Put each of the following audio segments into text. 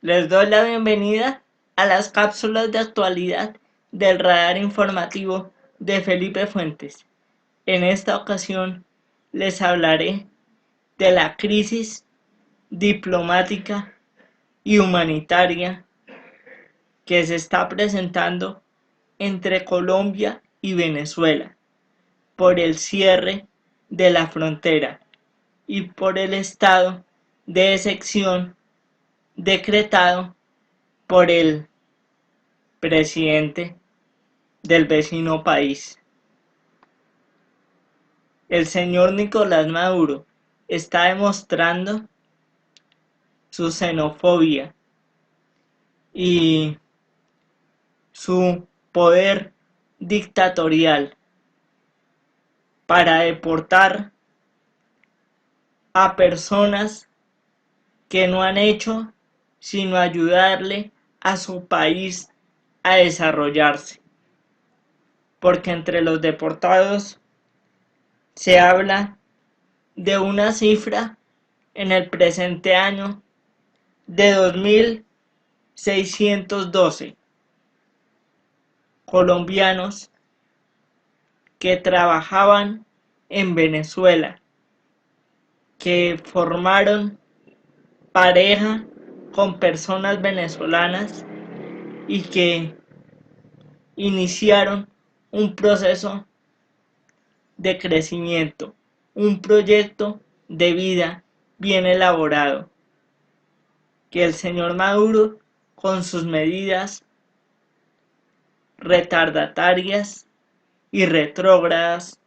Les doy la bienvenida a las cápsulas de actualidad del radar informativo de Felipe Fuentes. En esta ocasión les hablaré de la crisis diplomática y humanitaria que se está presentando entre Colombia y Venezuela por el cierre de la frontera y por el estado de excepción decretado por el presidente del vecino país. El señor Nicolás Maduro está demostrando su xenofobia y su poder dictatorial para deportar a personas que no han hecho sino ayudarle a su país a desarrollarse. Porque entre los deportados se habla de una cifra en el presente año de 2.612 colombianos que trabajaban en Venezuela, que formaron pareja con personas venezolanas y que iniciaron un proceso de crecimiento, un proyecto de vida bien elaborado, que el señor Maduro, con sus medidas retardatarias y retrógradas,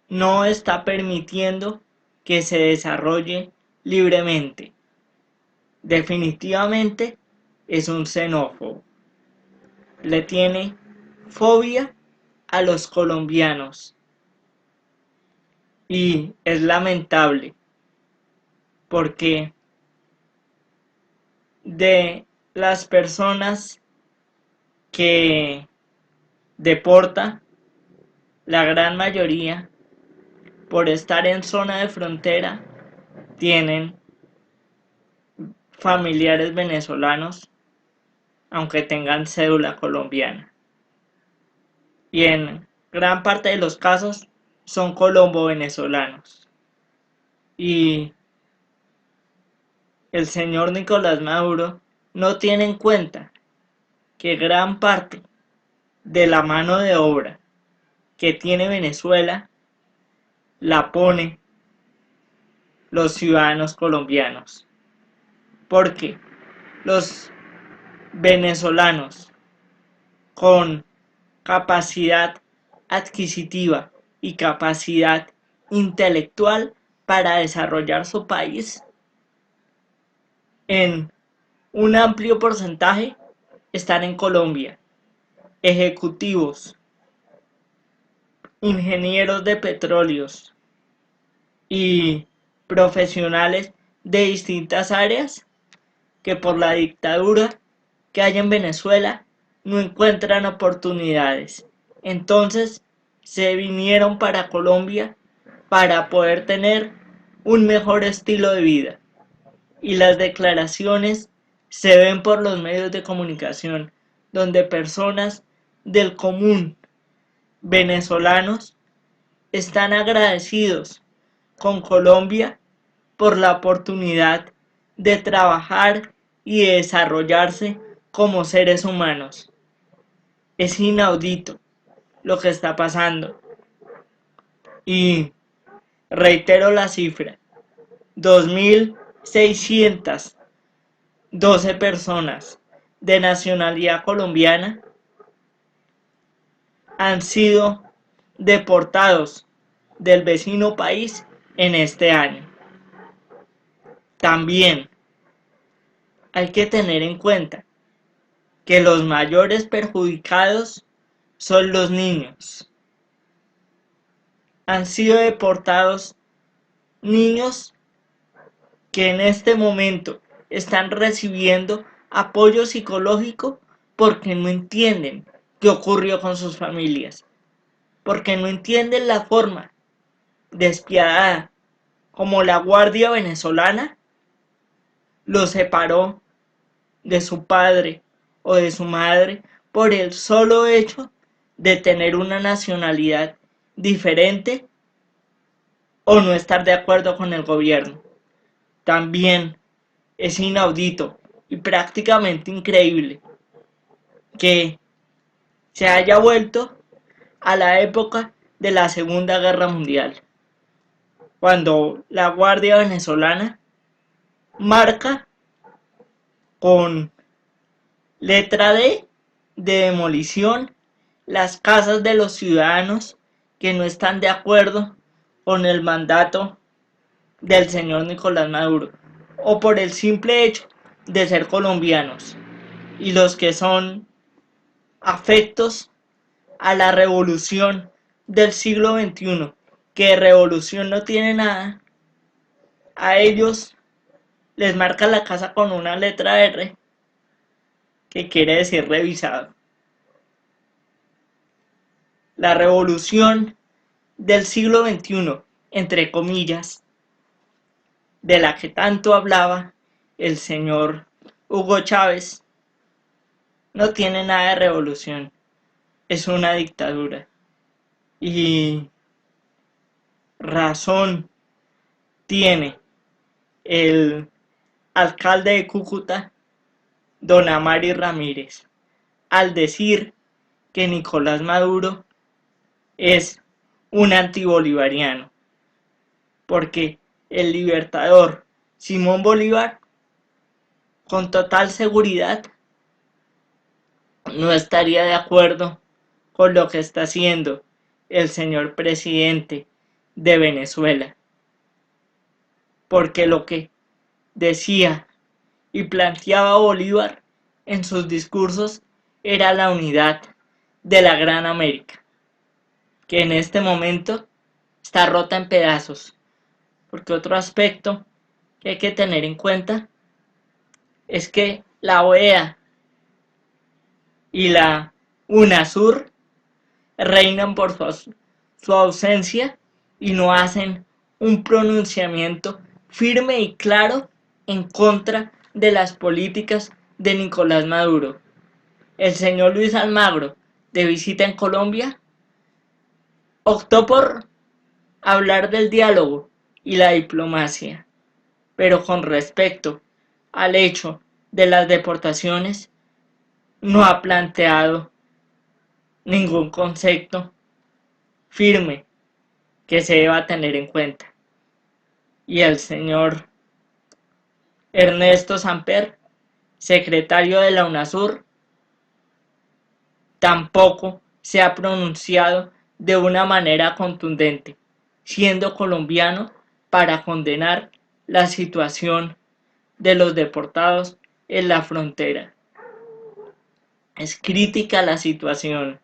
no está permitiendo que se desarrolle libremente. Definitivamente es un xenófobo. Le tiene fobia a los colombianos. Y es lamentable porque de las personas que deporta, la gran mayoría, por estar en zona de frontera, tienen familiares venezolanos, aunque tengan cédula colombiana. Y en gran parte de los casos son colombo-venezolanos. Y el señor Nicolás Maduro no tiene en cuenta que gran parte de la mano de obra que tiene Venezuela la pone los ciudadanos colombianos, porque los venezolanos con capacidad adquisitiva y capacidad intelectual para desarrollar su país en un amplio porcentaje están en Colombia. Ejecutivos, ingenieros de petróleos y profesionales de distintas áreas que por la dictadura que hay en Venezuela no encuentran oportunidades. Entonces se vinieron para Colombia para poder tener un mejor estilo de vida. Y las declaraciones se ven por los medios de comunicación, donde personas del común venezolanos están agradecidos con Colombia por la oportunidad de trabajar y de desarrollarse como seres humanos. Es inaudito lo que está pasando. Y reitero la cifra, 2.612 personas de nacionalidad colombiana han sido deportados del vecino país en este año. También hay que tener en cuenta que los mayores perjudicados son los niños. Han sido deportados niños que en este momento están recibiendo apoyo psicológico porque no entienden qué ocurrió con sus familias, porque no entienden la forma despiadada como la Guardia Venezolana los separó de su padre o de su madre por el solo hecho de tener una nacionalidad diferente o no estar de acuerdo con el gobierno. También es inaudito y prácticamente increíble que se haya vuelto a la época de la Segunda Guerra Mundial, cuando la Guardia Venezolana marca con letra D de demolición las casas de los ciudadanos que no están de acuerdo con el mandato del señor Nicolás Maduro, o por el simple hecho de ser colombianos, y los que son afectos a la revolución del siglo XXI, que revolución no tiene nada, a ellos les marca la casa con una letra R, que quiere decir revisado. La revolución del siglo XXI, entre comillas, de la que tanto hablaba el señor Hugo Chávez, no tiene nada de revolución, es una dictadura. Y razón tiene el alcalde de Cúcuta, don Amari Ramírez, al decir que Nicolás Maduro es un antibolivariano, porque el libertador Simón Bolívar, con total seguridad, no estaría de acuerdo con lo que está haciendo el señor presidente de Venezuela, porque lo que decía y planteaba Bolívar en sus discursos era la unidad de la Gran América, que en este momento está rota en pedazos, porque otro aspecto que hay que tener en cuenta es que la OEA y la UNASUR reinan por su ausencia y no hacen un pronunciamiento firme y claro en contra de las políticas de Nicolás Maduro. El señor Luis Almagro, de visita en Colombia, optó por hablar del diálogo y la diplomacia, pero con respecto al hecho de las deportaciones, no ha planteado ningún concepto firme que se deba tener en cuenta. Y el señor Ernesto Samper, secretario de la UNASUR, tampoco se ha pronunciado de una manera contundente, siendo colombiano, para condenar la situación de los deportados en la frontera. Es crítica la situación,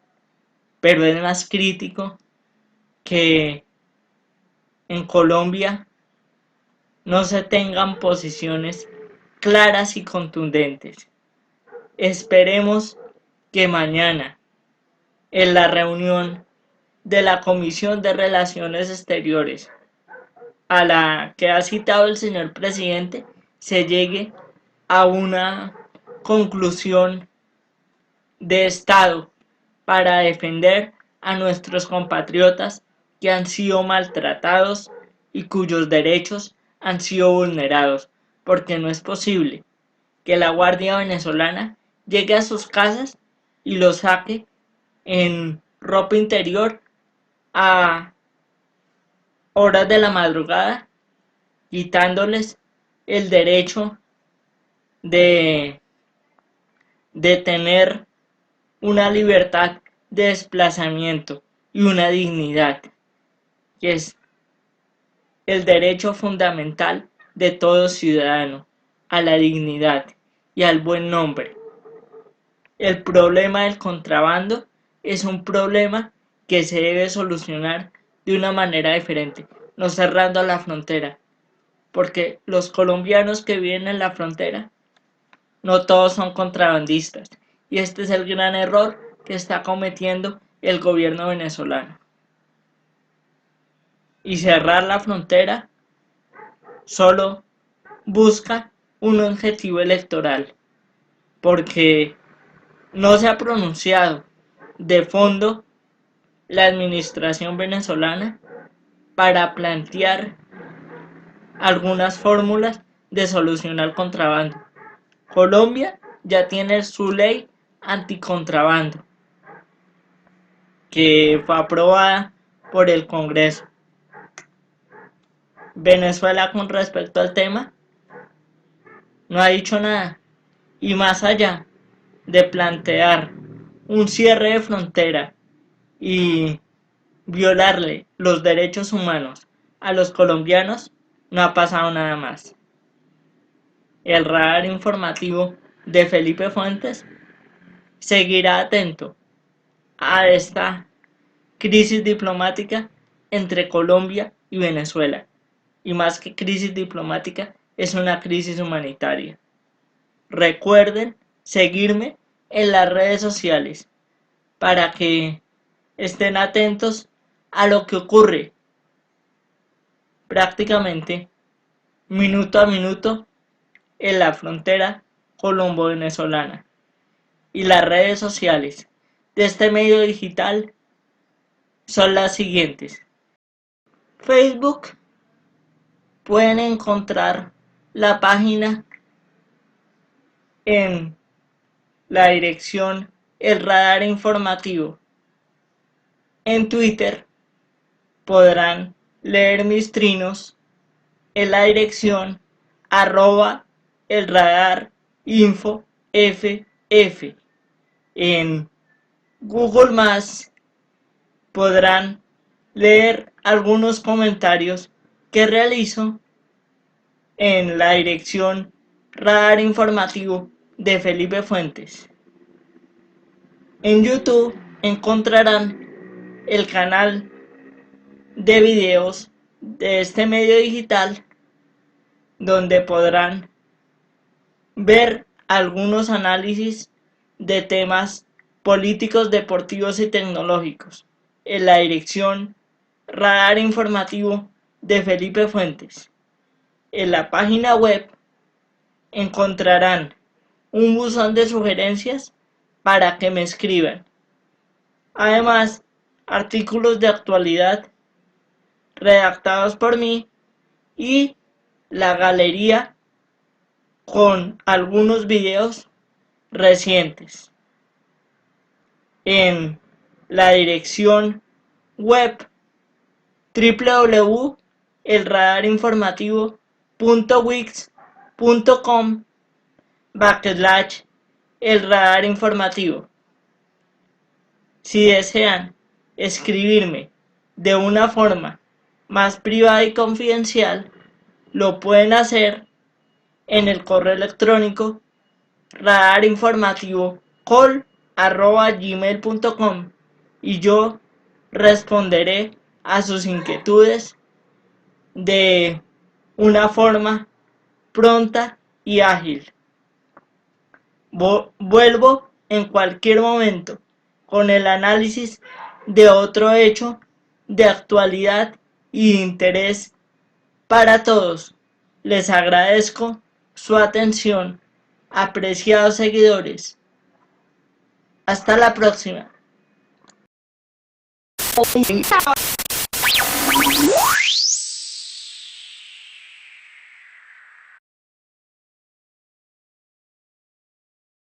pero es más crítico que en Colombia no se tengan posiciones claras y contundentes. Esperemos que mañana, en la reunión de la Comisión de Relaciones Exteriores, a la que ha citado el señor presidente, se llegue a una conclusión de Estado para defender a nuestros compatriotas que han sido maltratados y cuyos derechos han sido vulnerados, porque no es posible que la Guardia Venezolana llegue a sus casas y los saque en ropa interior a horas de la madrugada, quitándoles el derecho de, de tener una libertad de desplazamiento y una dignidad, que es el derecho fundamental de todo ciudadano a la dignidad y al buen nombre. El problema del contrabando es un problema que se debe solucionar de una manera diferente, no cerrando la frontera, porque los colombianos que viven en la frontera no todos son contrabandistas, y este es el gran error que está cometiendo el gobierno venezolano. Y cerrar la frontera solo busca un objetivo electoral, porque no se ha pronunciado de fondo la administración venezolana para plantear algunas fórmulas de solución al contrabando. Colombia ya tiene su ley anticontrabando, que fue aprobada por el Congreso. Venezuela, con respecto al tema, no ha dicho nada. Y más allá de plantear un cierre de frontera y violarle los derechos humanos a los colombianos, no ha pasado nada más. El radar informativo de Felipe Fuentes seguirá atento a esta crisis diplomática entre Colombia y Venezuela. Y más que crisis diplomática, es una crisis humanitaria. Recuerden seguirme en las redes sociales para que estén atentos a lo que ocurre prácticamente minuto a minuto en la frontera colombo-venezolana. Y las redes sociales de este medio digital son las siguientes. Facebook, pueden encontrar la página en la dirección El Radar Informativo. En Twitter podrán leer mis trinos en la dirección @el radar info ff. En Google Más podrán leer algunos comentarios que realizo en la dirección Radar Informativo de Felipe Fuentes. En YouTube encontrarán el canal de videos de este medio digital, donde podrán ver algunos análisis de temas políticos, deportivos y tecnológicos en la dirección Radar Informativo de Felipe Fuentes. En la página web encontrarán un buzón de sugerencias para que me escriban. Además, artículos de actualidad redactados por mí y la galería con algunos videos recientes. En la dirección web www.elradarinformativo.wix.com/el radar informativo. Si desean escribirme de una forma más privada y confidencial, lo pueden hacer en el correo electrónico radarinformativocol@gmail.com y yo responderé a sus inquietudes de una forma pronta y ágil. Vuelvo en cualquier momento con el análisis de otro hecho de actualidad y de interés para todos. Les agradezco su atención, apreciados seguidores. Hasta la próxima.